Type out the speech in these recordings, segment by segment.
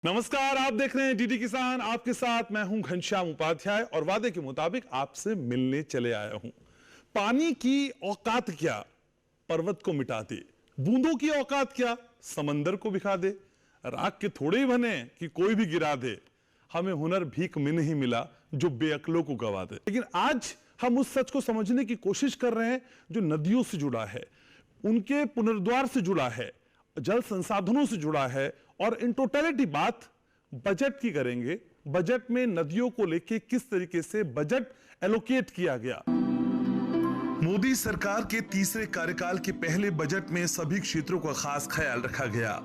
नमस्कार, आप देख रहे हैं डीडी किसान। आपके साथ मैं हूं घनश्याम उपाध्याय और वादे के मुताबिक आपसे मिलने चले आया हूं। पानी की औकात क्या, पर्वत को मिटा दे। बूंदों की औकात क्या, समंदर को भिखा दे। राख के थोड़े ही बने कि कोई भी गिरा दे। हमें हुनर भीख में नहीं मिला जो बेअक्लों को गवा दे। लेकिन आज हम उस सच को समझने की कोशिश कर रहे हैं जो नदियों से जुड़ा है, उनके पुनरुद्धार से जुड़ा है, जल संसाधनों से जुड़ा है। और इन टोटलिटी बात बजट की करेंगे। बजट में नदियों को लेकर किस तरीके से बजट एलोकेट किया गया। मोदी सरकार के तीसरे कार्यकाल के पहले बजट में सभी क्षेत्रों का खास ख्याल रखा गया।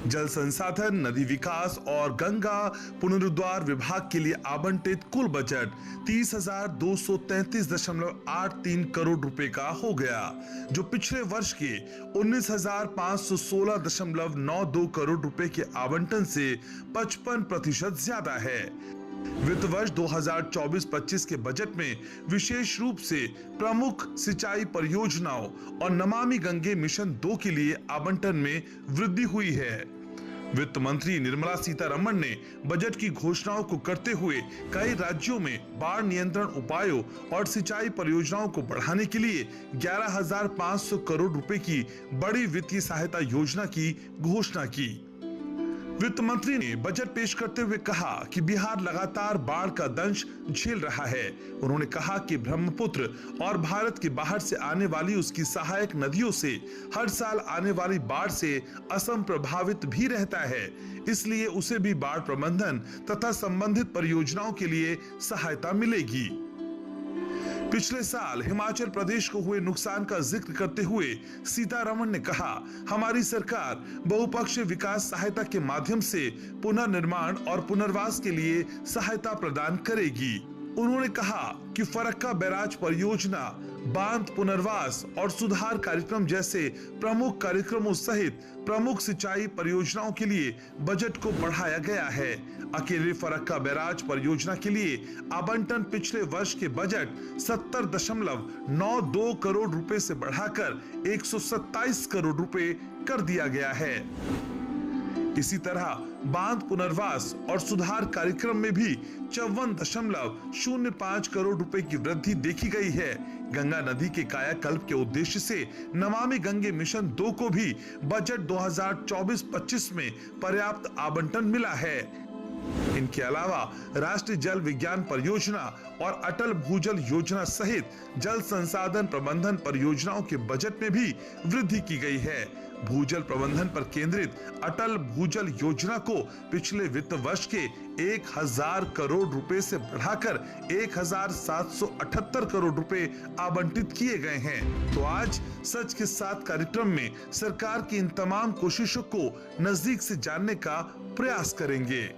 जल संसाधन, नदी विकास और गंगा पुनरुद्धार विभाग के लिए आवंटित कुल बजट 30,233.83 करोड़ रुपए का हो गया, जो पिछले वर्ष के 19,516.92 करोड़ रुपए के आवंटन से 55% ज्यादा है। वित्त वर्ष 2024-25 के बजट में विशेष रूप से प्रमुख सिंचाई परियोजनाओं और नमामि गंगे मिशन 2 के लिए आवंटन में वृद्धि हुई है। वित्त मंत्री निर्मला सीतारमण ने बजट की घोषणाओं को करते हुए कई राज्यों में बाढ़ नियंत्रण उपायों और सिंचाई परियोजनाओं को बढ़ाने के लिए 11,500 करोड़ रुपए की बड़ी वित्तीय सहायता योजना की घोषणा की। वित्त मंत्री ने बजट पेश करते हुए कहा कि बिहार लगातार बाढ़ का दंश झेल रहा है। उन्होंने कहा कि ब्रह्मपुत्र और भारत के बाहर से आने वाली उसकी सहायक नदियों से हर साल आने वाली बाढ़ से असम प्रभावित भी रहता है, इसलिए उसे भी बाढ़ प्रबंधन तथा संबंधित परियोजनाओं के लिए सहायता मिलेगी। पिछले साल हिमाचल प्रदेश को हुए नुकसान का जिक्र करते हुए सीतारमण ने कहा, हमारी सरकार बहुपक्षीय विकास सहायता के माध्यम से पुनर्निर्माण और पुनर्वास के लिए सहायता प्रदान करेगी। उन्होंने कहा कि फरक्का बैराज परियोजना, बांध पुनर्वास और सुधार कार्यक्रम जैसे प्रमुख कार्यक्रमों सहित प्रमुख सिंचाई परियोजनाओं के लिए बजट को बढ़ाया गया है। अकेले फरक्का बैराज परियोजना के लिए आवंटन पिछले वर्ष के बजट 70.92 करोड़ रुपए से बढ़ाकर 127 करोड़ रुपए कर दिया गया है। इसी तरह बांध पुनर्वास और सुधार कार्यक्रम में भी 54.05 करोड़ रुपए की वृद्धि देखी गई है। गंगा नदी के कायाकल्प के उद्देश्य से नमामि गंगे मिशन 2 को भी बजट 2024-25 में पर्याप्त आवंटन मिला है। इनके अलावा राष्ट्रीय जल विज्ञान परियोजना और अटल भूजल योजना सहित जल संसाधन प्रबंधन परियोजनाओं के बजट में भी वृद्धि की गई है। भूजल प्रबंधन पर केंद्रित अटल भूजल योजना को पिछले वित्त वर्ष के 1,000 करोड़ रुपए से बढ़ाकर 1,778 करोड़ रुपए आवंटित किए गए हैं। तो आज सच के साथ कार्यक्रम में सरकार की इन तमाम कोशिशों को नजदीक से जानने का प्रयास करेंगे।